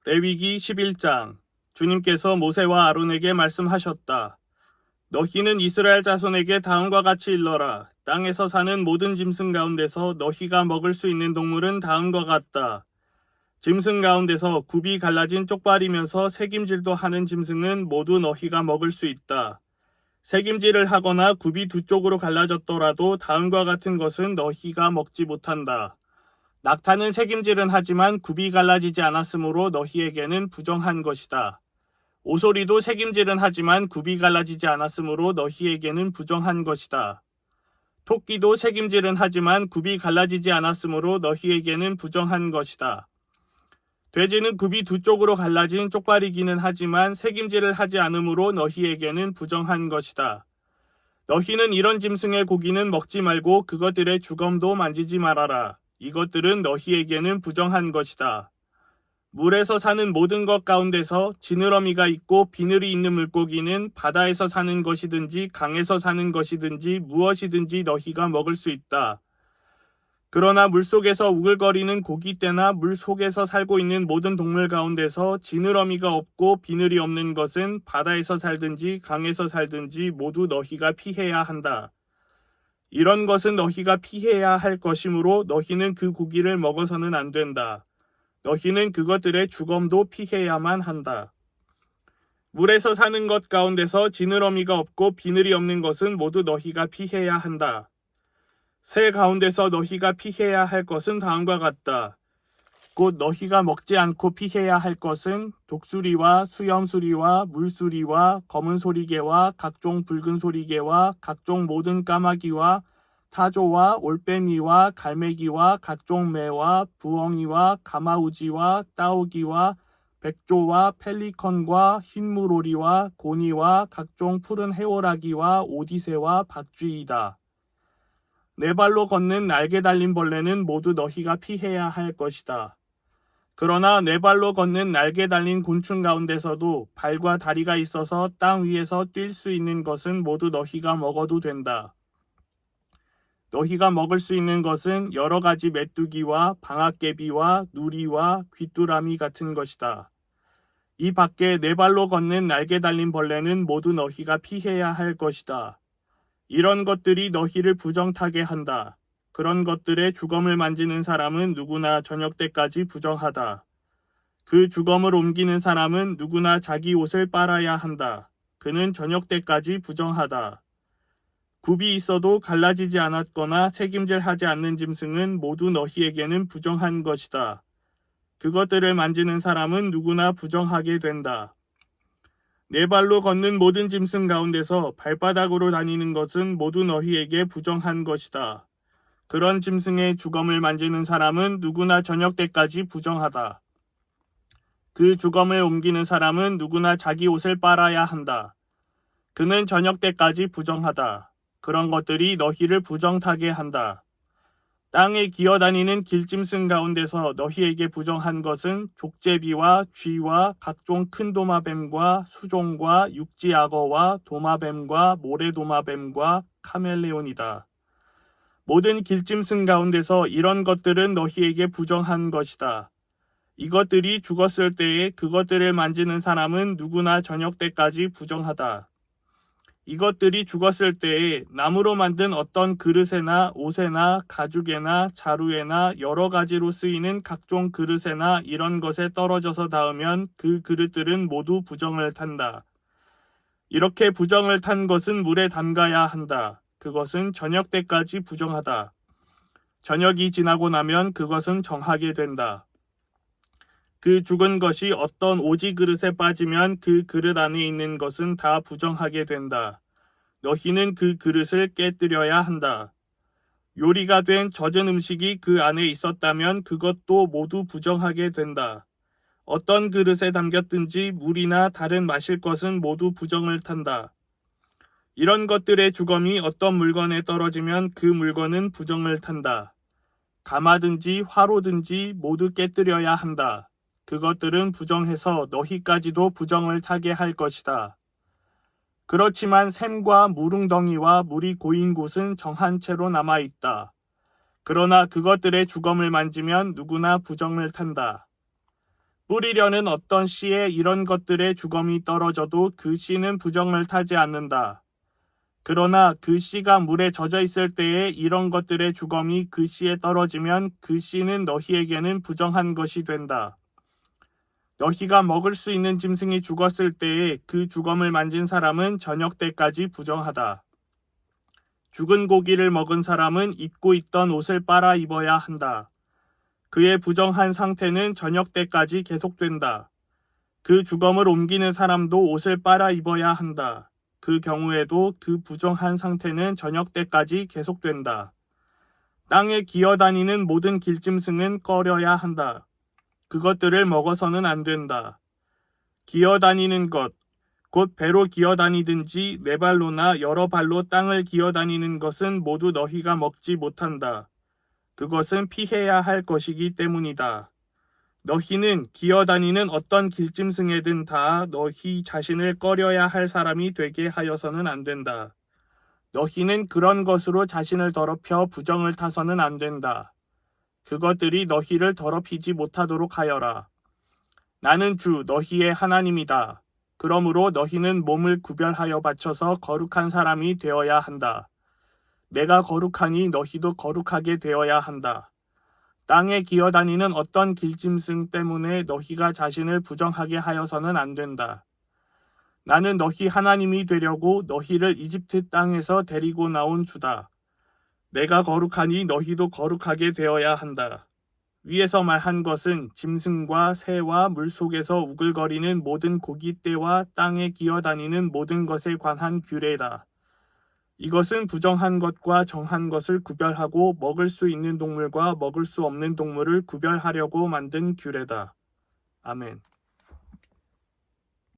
레위기 11장. 주님께서 모세와 아론에게 말씀하셨다. 너희는 이스라엘 자손에게 다음과 같이 일러라. 땅에서 사는 모든 짐승 가운데서 너희가 먹을 수 있는 동물은 다음과 같다. 짐승 가운데서 굽이 갈라진 쪽발이면서 새김질도 하는 짐승은 모두 너희가 먹을 수 있다. 새김질을 하거나 굽이 두 쪽으로 갈라졌더라도 다음과 같은 것은 너희가 먹지 못한다. 낙타는 새김질은 하지만 굽이 갈라지지 않았으므로 너희에게는 부정한 것이다. 오소리도 새김질은 하지만 굽이 갈라지지 않았으므로 너희에게는 부정한 것이다. 토끼도 새김질은 하지만 굽이 갈라지지 않았으므로 너희에게는 부정한 것이다. 돼지는 굽이 두 쪽으로 갈라진 쪽발이기는 하지만 새김질을 하지 않으므로 너희에게는 부정한 것이다. 너희는 이런 짐승의 고기는 먹지 말고 그것들의 주검도 만지지 말아라. 이것들은 너희에게는 부정한 것이다. 물에서 사는 모든 것 가운데서 지느러미가 있고 비늘이 있는 물고기는 바다에서 사는 것이든지 강에서 사는 것이든지 무엇이든지 너희가 먹을 수 있다. 그러나 물속에서 우글거리는 고기떼나 물속에서 살고 있는 모든 동물 가운데서 지느러미가 없고 비늘이 없는 것은 바다에서 살든지 강에서 살든지 모두 너희가 피해야 한다. 이런 것은 너희가 피해야 할 것이므로 너희는 그 고기를 먹어서는 안 된다. 너희는 그것들의 주검도 피해야만 한다. 물에서 사는 것 가운데서 지느러미가 없고 비늘이 없는 것은 모두 너희가 피해야 한다. 새 가운데서 너희가 피해야 할 것은 다음과 같다. 곧 너희가 먹지 않고 피해야 할 것은 독수리와 수염수리와 물수리와 검은소리개와 각종 붉은소리개와 각종 모든 까마귀와 타조와 올빼미와 갈매기와 각종 매와 부엉이와 가마우지와 따오기와 백조와 펠리컨과 흰물오리와 고니와 각종 푸른 해오라기와 오디새와 박쥐이다. 네 발로 걷는 날개 달린 벌레는 모두 너희가 피해야 할 것이다. 그러나 네 발로 걷는 날개 달린 곤충 가운데서도 발과 다리가 있어서 땅 위에서 뛸 수 있는 것은 모두 너희가 먹어도 된다. 너희가 먹을 수 있는 것은 여러 가지 메뚜기와 방앗개비와 누리와 귀뚜라미 같은 것이다. 이 밖에 네 발로 걷는 날개 달린 벌레는 모두 너희가 피해야 할 것이다. 이런 것들이 너희를 부정타게 한다. 그런 것들의 주검을 만지는 사람은 누구나 저녁 때까지 부정하다. 그 주검을 옮기는 사람은 누구나 자기 옷을 빨아야 한다. 그는 저녁 때까지 부정하다. 굽이 있어도 갈라지지 않았거나 새김질하지 않는 짐승은 모두 너희에게는 부정한 것이다. 그것들을 만지는 사람은 누구나 부정하게 된다. 네 발로 걷는 모든 짐승 가운데서 발바닥으로 다니는 것은 모두 너희에게 부정한 것이다. 그런 짐승의 주검을 만지는 사람은 누구나 저녁 때까지 부정하다. 그 주검을 옮기는 사람은 누구나 자기 옷을 빨아야 한다. 그는 저녁 때까지 부정하다. 그런 것들이 너희를 부정타게 한다. 땅에 기어다니는 길짐승 가운데서 너희에게 부정한 것은 족제비와 쥐와 각종 큰 도마뱀과 수종과 육지악어와 도마뱀과 모래도마뱀과 카멜레온이다. 모든 길짐승 가운데서 이런 것들은 너희에게 부정한 것이다. 이것들이 죽었을 때에 그것들을 만지는 사람은 누구나 저녁 때까지 부정하다. 이것들이 죽었을 때에 나무로 만든 어떤 그릇에나 옷에나 가죽에나 자루에나 여러 가지로 쓰이는 각종 그릇에나 이런 것에 떨어져서 닿으면 그 그릇들은 모두 부정을 탄다. 이렇게 부정을 탄 것은 물에 담가야 한다. 그것은 저녁 때까지 부정하다. 저녁이 지나고 나면 그것은 정하게 된다. 그 죽은 것이 어떤 오지 그릇에 빠지면 그 그릇 안에 있는 것은 다 부정하게 된다. 너희는 그 그릇을 깨뜨려야 한다. 요리가 된 젖은 음식이 그 안에 있었다면 그것도 모두 부정하게 된다. 어떤 그릇에 담겼든지 물이나 다른 마실 것은 모두 부정을 탄다. 이런 것들의 주검이 어떤 물건에 떨어지면 그 물건은 부정을 탄다. 가마든지 화로든지 모두 깨뜨려야 한다. 그것들은 부정해서 너희까지도 부정을 타게 할 것이다. 그렇지만 샘과 무릉덩이와 물이 고인 곳은 정한 채로 남아있다. 그러나 그것들의 주검을 만지면 누구나 부정을 탄다. 뿌리려는 어떤 씨에 이런 것들의 주검이 떨어져도 그 씨는 부정을 타지 않는다. 그러나 그 씨가 물에 젖어 있을 때에 이런 것들의 주검이 그 씨에 떨어지면 그 씨는 너희에게는 부정한 것이 된다. 너희가 먹을 수 있는 짐승이 죽었을 때에 그 주검을 만진 사람은 저녁 때까지 부정하다. 죽은 고기를 먹은 사람은 입고 있던 옷을 빨아 입어야 한다. 그의 부정한 상태는 저녁 때까지 계속된다. 그 주검을 옮기는 사람도 옷을 빨아 입어야 한다. 그 경우에도 그 부정한 상태는 저녁 때까지 계속된다. 땅에 기어다니는 모든 길짐승은 꺼려야 한다. 그것들을 먹어서는 안 된다. 기어다니는 것, 곧 배로 기어다니든지 네 발로나 여러 발로 땅을 기어다니는 것은 모두 너희가 먹지 못한다. 그것은 피해야 할 것이기 때문이다. 너희는 기어다니는 어떤 길짐승에든 다 너희 자신을 꺼려야 할 사람이 되게 하여서는 안 된다. 너희는 그런 것으로 자신을 더럽혀 부정을 타서는 안 된다. 그것들이 너희를 더럽히지 못하도록 하여라. 나는 주 너희의 하나님이다. 그러므로 너희는 몸을 구별하여 바쳐서 거룩한 사람이 되어야 한다. 내가 거룩하니 너희도 거룩하게 되어야 한다. 땅에 기어다니는 어떤 길짐승 때문에 너희가 자신을 부정하게 하여서는 안 된다. 나는 너희 하나님이 되려고 너희를 이집트 땅에서 데리고 나온 주다. 내가 거룩하니 너희도 거룩하게 되어야 한다. 위에서 말한 것은 짐승과 새와 물속에서 우글거리는 모든 고깃대와 땅에 기어다니는 모든 것에 관한 규례다. 이것은 부정한 것과 정한 것을 구별하고 먹을 수 있는 동물과 먹을 수 없는 동물을 구별하려고 만든 규례다. 아멘.